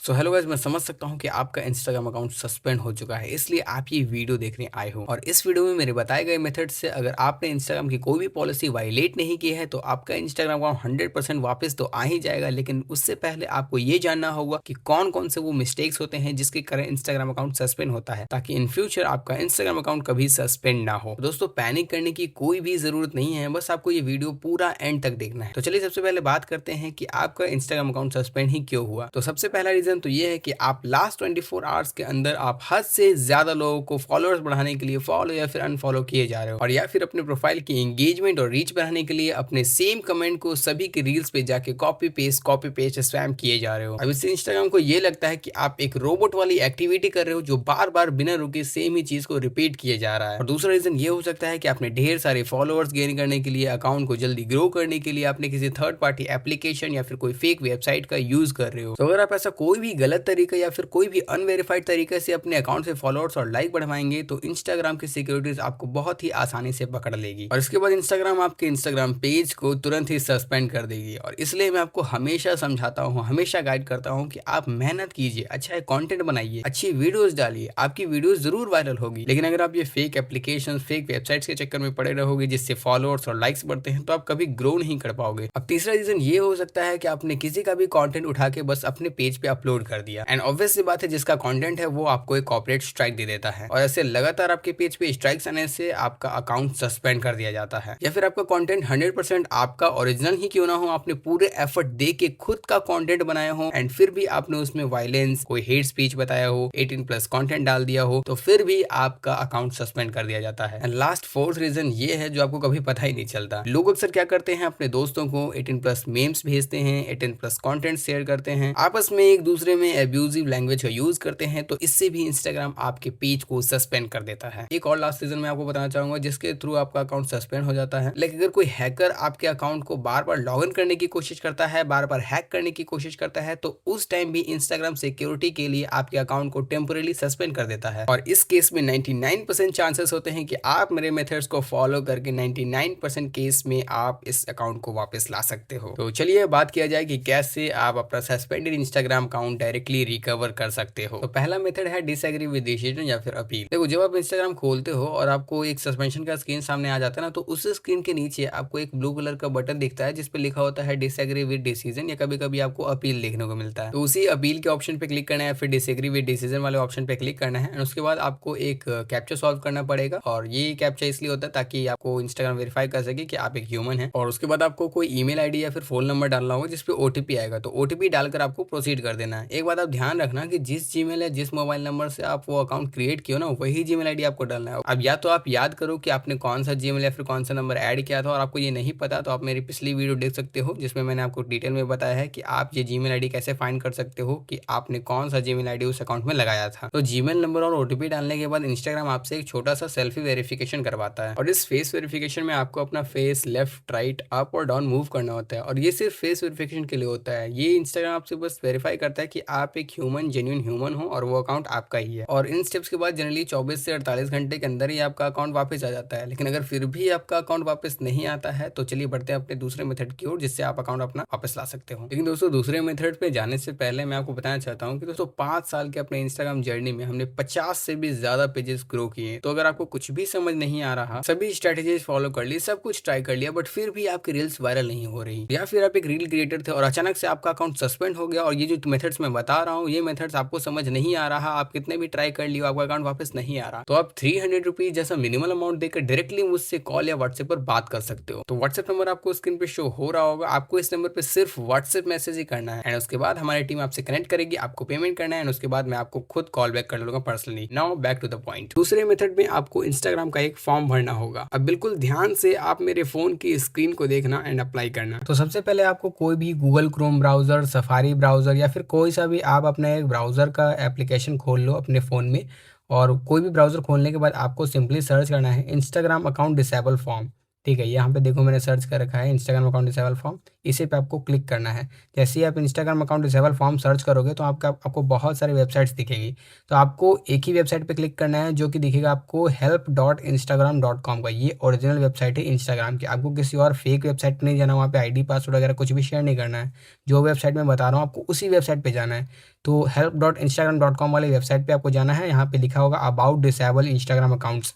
So hello guys, मैं समझ सकता हूँ कि आपका इंस्टाग्राम अकाउंट सस्पेंड हो चुका है, इसलिए आप ये वीडियो देखने आए हो। और इस वीडियो में मेरे बताए गए मेथड से अगर आपने इंस्टाग्राम की कोई भी पॉलिसी वायलेट नहीं की है तो आपका इंस्टाग्राम अकाउंट 100% वापस तो आ ही जाएगा। लेकिन उससे पहले आपको ये जानना होगा कि कौन कौन से वो मिस्टेक्स होते हैं जिसके कारण इंस्टाग्राम अकाउंट सस्पेंड होता है, ताकि इन फ्यूचर आपका इंस्टाग्राम अकाउंट कभी सस्पेंड ना हो। दोस्तों, पैनिक करने की कोई भी जरूरत नहीं है, बस आपको ये वीडियो पूरा एंड तक देखना है। तो चलिए सबसे पहले बात करते हैं कि आपका इंस्टाग्राम अकाउंट सस्पेंड ही क्यों हुआ। तो सबसे पहला रीजन तो ये है कि आप लास्ट 24 आवर्स के अंदर आप हद से ज्यादा लोगों को फॉलोअर्स बढ़ाने के लिए फॉलो या फिर अनफॉलो किए जा रहे हो, और या फिर अपने प्रोफाइल की एंगेजमेंट और रीच बढ़ाने के लिए अपने सेम कमेंट को सभी के रील्स पे जाके कॉपी पेस्ट स्पैम किए जा रहे हो। अब इससे इंस्टाग्राम को ये लगता है कि आप एक रोबोट वाली एक्टिविटी कर रहे हो जो बार बार बिना रुके सेम ही चीज को रिपीट किए जा रहा है। और दूसरा रीजन ये हो सकता है कि आपने ढेर सारे फॉलोअर्स गेन करने के लिए, अकाउंट को जल्दी ग्रो करने के लिए आपने किसी थर्ड पार्टी एप्लीकेशन या फिर कोई फेक वेबसाइट का यूज कर रहे हो। तो अगर आप ऐसा कोई भी गलत तरीका या फिर कोई भी अनवेरिफाइड तरीके से अपने अकाउंट से फॉलोअर्स और लाइक बढ़वाएंगे तो इंस्टाग्राम की सिक्योरिटीज आपको बहुत ही आसानी से पकड़ लेगी, और इसके बाद इंस्टाग्राम आपके इंस्टाग्राम पेज को तुरंत ही सस्पेंड कर देगी। और इसलिए मैं आपको हमेशा समझाता हूँ, हमेशा गाइड करता हूँ कि आप मेहनत कीजिए, अच्छा कंटेंट बनाइए, अच्छी वीडियोस डालिए, आपकी वीडियोस जरूर वायरल होगी। लेकिन अगर आप ये फेक एप्लीकेशन, फेक वेबसाइट्स के चक्कर में पड़े रहोगे जिससे फॉलोअर्स और लाइक्स बढ़ते हैं, तो आप कभी ग्रो नहीं कर पाओगे। अब तीसरा रीजन ये हो सकता है कि आपने किसी का भी कंटेंट उठा के बस अपने पेज पे अपलोड कर दिया, एंड ऑब्वियस सी बात है जिसका कंटेंट है वो आपको एक कॉर्पोरेट स्ट्राइक दे देता है, और ऐसे लगातार आपके पेज पे स्ट्राइक्स आने से आपका अकाउंट सस्पेंड कर दिया जाता है। या फिर आपका कंटेंट 100% आपका ओरिजिनल ही क्यों ना हो, आपने पूरे एफर्ट दे के खुद का कंटेंट बनाया हो एंड फिर भी आपने उसमें वायलेंस, कोई हेट स्पीच बताया हो, 18+ कंटेंट डाल दिया हो, तो फिर भी आपका अकाउंट सस्पेंड कर दिया जाता है। एंड लास्ट फोर्थ रीजन ये है जो आपको कभी पता ही नहीं चलता। लोग अक्सर क्या करते हैं, अपने दोस्तों को 18+ मेम्स भेजते हैं, 18+ कंटेंट शेयर करते हैं, आपस में एक दूसरे में एब्यूजिव लैंग्वेज का यूज करते हैं, तो इससे भी इंस्टाग्राम आपके पेज को सस्पेंड कर देता है। एक और लास्ट रीजन मैं आपको बताना चाहूंगा जिसके थ्रू आपका अकाउंट सस्पेंड हो जाता है। लेकिन अगर कोई हैकर आपके अकाउंट को बार बार लॉग इन करने की कोशिश करता है, बार बार हैक करने की कोशिश करता है, तो उस टाइम भी इंस्टाग्राम सिक्योरिटी के लिए आपके अकाउंट को टेम्पोरली सस्पेंड कर देता है। और इस केस में 99% चांसेस होते हैं कि आप मेरे मेथड्स को फॉलो करके 99% केस में आप इस अकाउंट को वापस ला सकते हो। तो चलिए बात किया जाए कि कैसे आप अपना suspended Instagram account directly recover कर सकते हो। तो पहला मेथड है डिसएग्री विद डिसीजन या फिर अपील। देखो, जब आप इंस्टाग्राम खोलते हो और आपको एक सस्पेंशन का स्क्रीन सामने आ जाता है ना, तो उस स्क्रीन के नीचे आपको एक ब्लू कलर का बटन दिखता है जिसपे लिखा होता है डिसएग्री विद डिसीजन, या कभी कभी आपको अपील देखने को मिलता है। तो उसी अपील के ऑप्शन पे क्लिक करना है, फिर डिसएग्री विद डिसीजन वाले ऑप्शन पे क्लिक करना है, और उसके बाद आपको एक कैप्चा सॉल्व करना पड़ेगा। और ये कैप्चा इसलिए होता है ताकि आपको इंस्टाग्राम वेरीफाई कर सके कि आप एक ह्यूमन है। और उसके बाद आपको कोई ईमेल आईडी या फिर फोन नंबर डालना होगा जिसपे ओटीपी आएगा, तो ओटीपी डालकर आपको प्रोसीड कर देना है। एक बात आप ध्यान रखना कि जिस जीमेल या जिस मोबाइल नंबर से आप वो अकाउंट क्रिएट किया ना, वही जीमेल आईडी आपको डालना है। अब या तो आप याद करो कि आपने कौन सा जीमेल या फिर कौन सा नंबर ऐड किया था, और आपको ये नहीं पता तो आप मेरी पिछली वीडियो देख सकते हो जिसमें मैंने आपको डिटेल में बताया है कि आप ये जीमेल आईडी कैसे फाइंड कर सकते हो कि आपने कौन सा जीमेल आईडी उस अकाउंट में लगाया था। तो जीमेल नंबर और ओटीपी डालने के बाद इंस्टाग्राम आपसे एक छोटा सा सेल्फी वेरिफिकेशन करवाता है, और इस फेस वेरिफिकेशन में आपको अपना फेस लेफ्ट, राइट, अप और डाउन मूव करना होता है। और ये सिर्फ फेस वेरिफिकेशन के लिए होता है। ये इंस्टाग्राम आपसे बस वेरीफाई करता है कि आप एक ह्यूमन, जेन्युइन ह्यूमन हो और वो अकाउंट आपका ही है। और इन स्टेप्स के बाद जनरली 24 से 48 घंटे के अंदर ही आपका अकाउंट वापस आ जाता है। लेकिन अगर फिर भी आपका अकाउंट वापस नहीं आता है तो चलिए बढ़ते हैं अपने दूसरे मेथड की ओर जिससे आप अकाउंट अपना वापस ला सकते हो। लेकिन दोस्तों, दूसरे मेथड पे जाने से पहले मैं आपको बताना चाहता हूँ कि दोस्तों 5 साल के अपने इंस्टाग्राम जर्नी में हमने 50 से भी ज्यादा पेजेस ग्रो किए। तो अगर आपको कुछ भी समझ नहीं आ रहा, सभी स्ट्रेटेजीज फॉलो कर ली, सब कुछ ट्राई कर लिया, बट फिर भी आपकी रील्स वायरल नहीं हो रही, या फिर आप एक रील क्रिएटर थे और अचानक से आपका अकाउंट सस्पेंड हो गया, और ये जो मेथड्स मैं बता रहा हूँ ये मेथड्स आपको समझ नहीं आ रहा, आप कितने भी ट्राई कर लियो आपका अकाउंट वापस नहीं आ रहा, तो आप 300 रुपीज जैसा मिनिमल अमाउंट देकर डायरेक्टली मुझसे कॉल या व्हाट्सएप पर बात कर सकते हो। तो व्हाट्सएप नंबर आपको स्क्रीन पे शो हो रहा होगा, आपको इस नंबर पे सिर्फ व्हाट्सएप मैसेज ही करना है, एंड उसके बाद हमारी टीम आपसे कनेक्ट करेगी, आपको पेमेंट करना है, एंड उसके बाद मैं आपको खुद कॉल बैक कर लूंगा personally. Now back to the point. दूसरे मेथड में आपको इंस्टाग्राम का एक फॉर्म भरना होगा। अब बिल्कुल ध्यान से आप मेरे फोन की स्क्रीन को देखना एंड अप्लाई करना। तो सबसे पहले आपको कोई भी Google Chrome browser, safari browser या फिर कोई सा भी आप अपना एक ब्राउजर का एप्लीकेशन खोल लो अपने फ़ोन में, और कोई भी ब्राउजर खोलने के बाद आपको सिंपली सर्च करना है इंस्टाग्राम अकाउंट डिसेबल फॉर्म। ठीक है, यहाँ पे देखो मैंने सर्च कर रखा है इंस्टाग्राम अकाउंट डिसेबल फॉर्म, इसी पे आपको क्लिक करना है। जैसे ही आप Instagram account disable form search करोगे तो आपको बहुत सारी वेबसाइट्स दिखेंगी। तो आपको एक ही वेबसाइट पे क्लिक करना है जो कि दिखेगा आपको help.instagram.com का। ये ओरिजिनल वेबसाइट है इंस्टाग्राम की। आपको किसी और फेक वेबसाइट पे नहीं जाना, वहाँ पे आईडी पासवर्ड वगैरह कुछ भी शेयर नहीं करना है। जो वेबसाइट मैं बता रहा हूँ आपको उसी वेबसाइट पे जाना है। तो help.instagram.com वाली वेबसाइट पे आपको जाना है। यहाँ पे लिखा होगा अबाउट डिसेबल इंस्टाग्राम अकाउंट्स।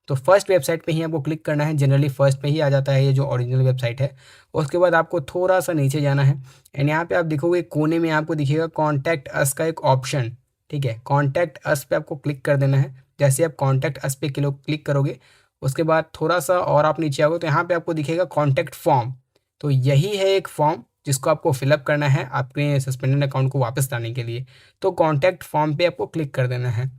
तो फर्स्ट वेबसाइट पे ही आपको क्लिक करना है। जनरली फर्स्ट पे ही आ जाता है ये जो ओरिजिनल वेबसाइट है। उसके बाद आपको थोड़ा सा नीचे जाना है एंड यहाँ पे आप देखोगे कोने में आपको दिखेगा कॉन्टैक्ट अस का एक ऑप्शन। ठीक है, कॉन्टैक्ट अस पे आपको क्लिक कर देना है। जैसे आप कॉन्टैक्ट अस पे क्लिक करोगे उसके बाद थोड़ा सा और आप नीचे आओगे तो यहाँ पे आपको दिखेगा कॉन्टैक्ट फॉर्म। तो यही है एक फॉर्म जिसको आपको फिलअप करना है आपके सस्पेंडेड अकाउंट को वापस लाने के लिए। तो कॉन्टैक्ट फॉर्म पे आपको क्लिक कर देना है।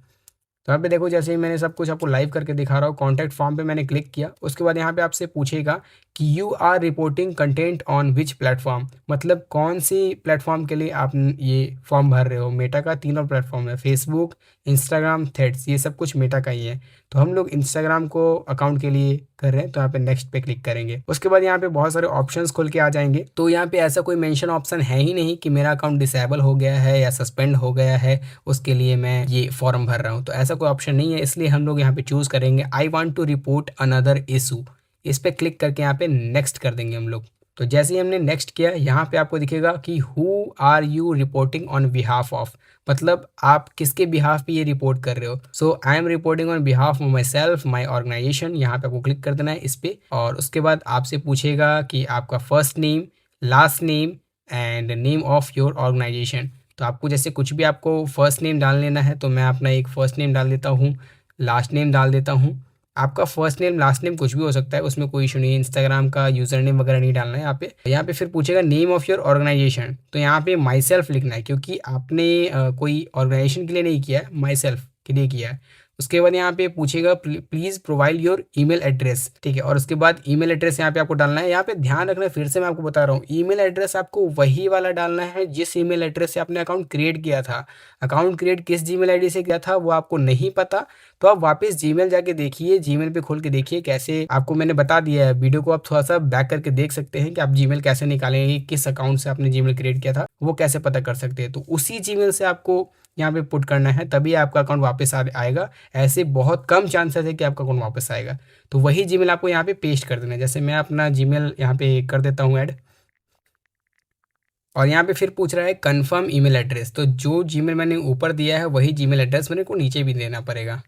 तो यहाँ पे देखो जैसे ही मैंने सब कुछ आपको लाइव करके दिखा रहा हूँ, कॉन्टैक्ट फॉर्म पे मैंने क्लिक किया। उसके बाद यहाँ पे आपसे पूछेगा कि you are reporting content on which platform, मतलब कौन सी प्लेटफॉर्म के लिए आप ये फॉर्म भर रहे हो। मेटा का तीनों प्लेटफॉर्म है, फेसबुक, इंस्टाग्राम, थ्रेड्स, ये सब कुछ मेटा का ही है। तो हम लोग इंस्टाग्राम को अकाउंट के लिए कर रहे हैं तो यहाँ पे नेक्स्ट पे क्लिक करेंगे। उसके बाद यहाँ पे बहुत सारे ऑप्शंस खुल के आ जाएंगे। तो यहाँ पे ऐसा कोई मेंशन ऑप्शन है ही नहीं कि मेरा अकाउंट डिसेबल हो गया है या सस्पेंड हो गया है उसके लिए मैं ये फॉर्म भर रहा हूँ। तो ऐसा कोई ऑप्शन नहीं है, इसलिए हम लोग यहाँ पे चूज करेंगे I want to report another issue. इस पे क्लिक करके यहाँ पे नेक्स्ट कर देंगे हम लोग। तो जैसे ही हमने नेक्स्ट किया यहाँ पे आपको दिखेगा कि who are you reporting on behalf of, मतलब आप किसके बिहाफ पे ये रिपोर्ट कर रहे हो। So I am reporting on behalf of myself my organization. यहाँ पे आपको क्लिक कर देना है इस पे और उसके बाद आपसे पूछेगा कि आपका first name, last name and name of your organisation. तो आपको जैसे कुछ भी आपको फर्स्ट नेम डाल लेना है तो मैं अपना एक फर्स्ट नेम डाल देता हूँ, लास्ट नेम डाल देता हूँ। आपका फर्स्ट नेम लास्ट नेम कुछ भी हो सकता है, उसमें कोई इशू नहीं है। इंस्टाग्राम का यूज़र नेम वगैरह नहीं डालना है यहाँ पे फिर पूछेगा नेम ऑफ़ योर ऑर्गेनाइजेशन। तो यहाँ पे माई सेल्फ लिखना है क्योंकि आपने कोई ऑर्गेनाइजेशन के लिए नहीं किया है, माई सेल्फ के लिए किया है। उसके बाद यहाँ पे पूछेगा please provide your email address. ठीक है, और उसके बाद ईमेल एड्रेस यहाँ पे आपको डालना है। यहाँ पे ध्यान रखना, फिर से मैं आपको बता रहा हूँ, ईमेल एड्रेस आपको वही वाला डालना है जिस ईमेल एड्रेस से आपने अकाउंट क्रिएट किया था। अकाउंट क्रिएट किस जीमेल आईडी से किया था वो आपको नहीं पता तो आप वापस जीमेल जाके देखिए, जीमेल पे खोल के देखिए। कैसे आपको मैंने बता दिया है, वीडियो को आप थोड़ा सा बैक करके देख सकते हैं कि आप जीमेल कैसे निकालेंगे, किस अकाउंट से आपने जीमेल क्रिएट किया था वो कैसे पता कर सकते हैं। तो उसी जीमेल से आपको यहाँ पे पुट करना है तभी आपका अकाउंट वापस आएगा। ऐसे बहुत कम चांसेस है कि आपका अकाउंट वापस आएगा। तो वही जीमेल आपको यहाँ पे पेस्ट कर देना है। जैसे मैं अपना जीमेल यहाँ पे कर देता हूँ ऐड और यहाँ पे फिर पूछ रहा है कंफर्म ईमेल एड्रेस। तो जो जीमेल मैंने ऊपर दिया है वही जीमेल एड्रेस मेरे को नीचे भी देना पड़ेगा।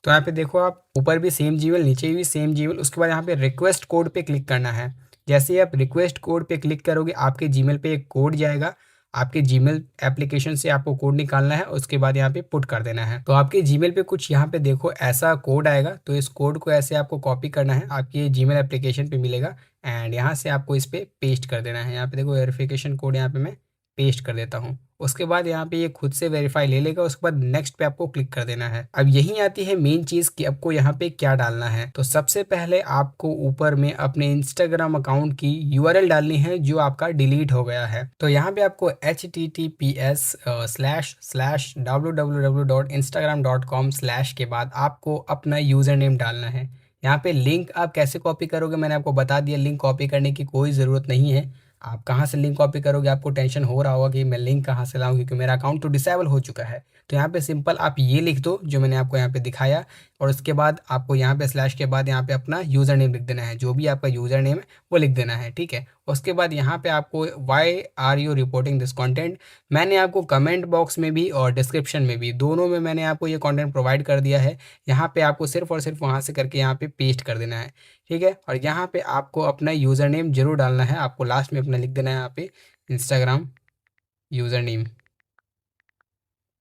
तो यहाँ पे देखो आप ऊपर भी सेम जीमेल, नीचे भी सेम जीमेल। उसके बाद यहाँ पे रिक्वेस्ट कोड पे क्लिक करना है। जैसे ही आप रिक्वेस्ट कोड पे क्लिक करोगे आपके जीमेल पे एक कोड जाएगा। आपके जीमेल एप्लीकेशन से आपको कोड निकालना है, उसके बाद यहाँ पे पुट कर देना है। तो आपके जीमेल पे कुछ यहाँ पे देखो ऐसा कोड आएगा। तो इस कोड को ऐसे आपको कॉपी करना है, आपके जीमेल एप्लीकेशन पे मिलेगा एंड यहाँ से आपको इस पे पेस्ट कर देना है। यहाँ पे देखो वेरिफिकेशन कोड यहाँ पे मैं पेस्ट कर देता हूँ। उसके बाद यहाँ पे ये खुद से वेरीफाई ले लेगा। उसके बाद नेक्स्ट पे आपको क्लिक कर देना है। अब यही आती है मेन चीज कि आपको यहाँ पे क्या डालना है। तो सबसे पहले आपको ऊपर में अपने इंस्टाग्राम अकाउंट की यूआरएल डालनी है जो आपका डिलीट हो गया है। तो यहाँ पे आपको https://www.instagram.com/ के बाद आपको अपना यूजर नेम डालना है। यहाँ पे लिंक आप कैसे कॉपी करोगे मैंने आपको बता दिया। लिंक कॉपी करने की कोई ज़रूरत नहीं है। आप कहाँ से लिंक कॉपी करोगे आपको टेंशन हो रहा होगा कि मैं लिंक कहाँ से लाऊं क्योंकि मेरा अकाउंट तो डिसेबल हो चुका है। तो यहाँ पे सिंपल आप ये लिख दो जो मैंने आपको यहाँ पे दिखाया और उसके बाद आपको यहाँ पे स्लैश के बाद यहाँ पे अपना यूज़र नेम लिख देना है। जो भी आपका यूज़र नेम है वो लिख देना है। ठीक है, उसके बाद यहाँ पे आपको why are you reporting this content, मैंने आपको कमेंट बॉक्स में भी और डिस्क्रिप्शन में भी दोनों में मैंने आपको ये कंटेंट प्रोवाइड कर दिया है। यहाँ पे आपको सिर्फ और सिर्फ वहाँ से करके यहाँ पे पेस्ट कर देना है। ठीक है, और यहाँ पे आपको अपना यूज़र नेम जरूर डालना है। आपको लास्ट में अपना लिख देना है यहाँ पे इंस्टाग्राम यूज़र नेम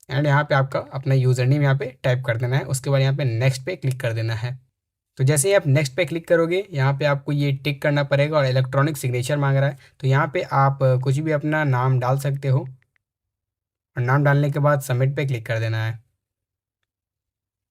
एंड यहाँ पे आपका अपना यूज़र नेम यहाँ पे टाइप कर देना है। उसके बाद यहाँ पे नेक्स्ट पे क्लिक कर देना है। तो जैसे ही आप नेक्स्ट पे क्लिक करोगे यहाँ पे आपको ये टिक करना पड़ेगा और इलेक्ट्रॉनिक सिग्नेचर मांग रहा है। तो यहाँ पे आप कुछ भी अपना नाम डाल सकते हो और नाम डालने के बाद सबमिट पे क्लिक कर देना है।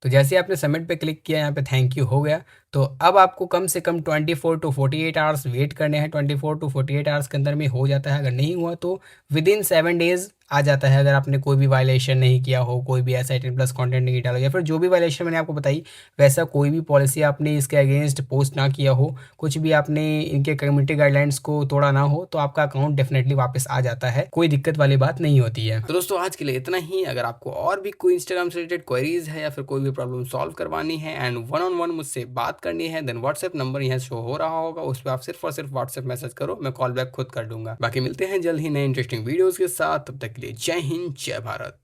तो जैसे ही आपने सबमिट पे क्लिक किया यहाँ पे थैंक यू हो गया। तो अब आपको कम से कम 24 टू 48 आवर्स वेट करने हैं। 24 टू 48 आवर्स के अंदर में हो जाता है। अगर नहीं हुआ तो विद इन 7 डेज आ जाता है। अगर आपने कोई भी वायलेशन नहीं किया हो, कोई भी ऐसा 18+ कंटेंट नहीं डाला, या फिर जो भी वायलेशन मैंने आपको बताई वैसा कोई भी पॉलिसी आपने इसके अगेंस्ट पोस्ट ना किया हो, कुछ भी आपने इनके कम्युनिटी गाइडलाइंस को तोड़ा ना हो, तो आपका अकाउंट डेफिनेटली वापस आ जाता है। कोई दिक्कत वाली बात नहीं होती है। तो दोस्तों आज के लिए इतना ही। अगर आपको और भी कोई इंस्टाग्राम से रिलेटेड क्वेरीज है या फिर कोई भी प्रॉब्लम सॉल्व करवानी है एंड वन ऑन वन मुझसे बात करनी है, देन व्हाट्सएप नंबर यहाँ शो हो रहा होगा, उस पर आप सिर्फ और सिर्फ व्हाट्सएप मैसेज करो, मैं कॉल बैक खुद कर दूंगा। बाकी मिलते हैं जल्द ही नए इंटरेस्टिंग वीडियोस के साथ। तब तक के लिए जय हिंद, जय भारत।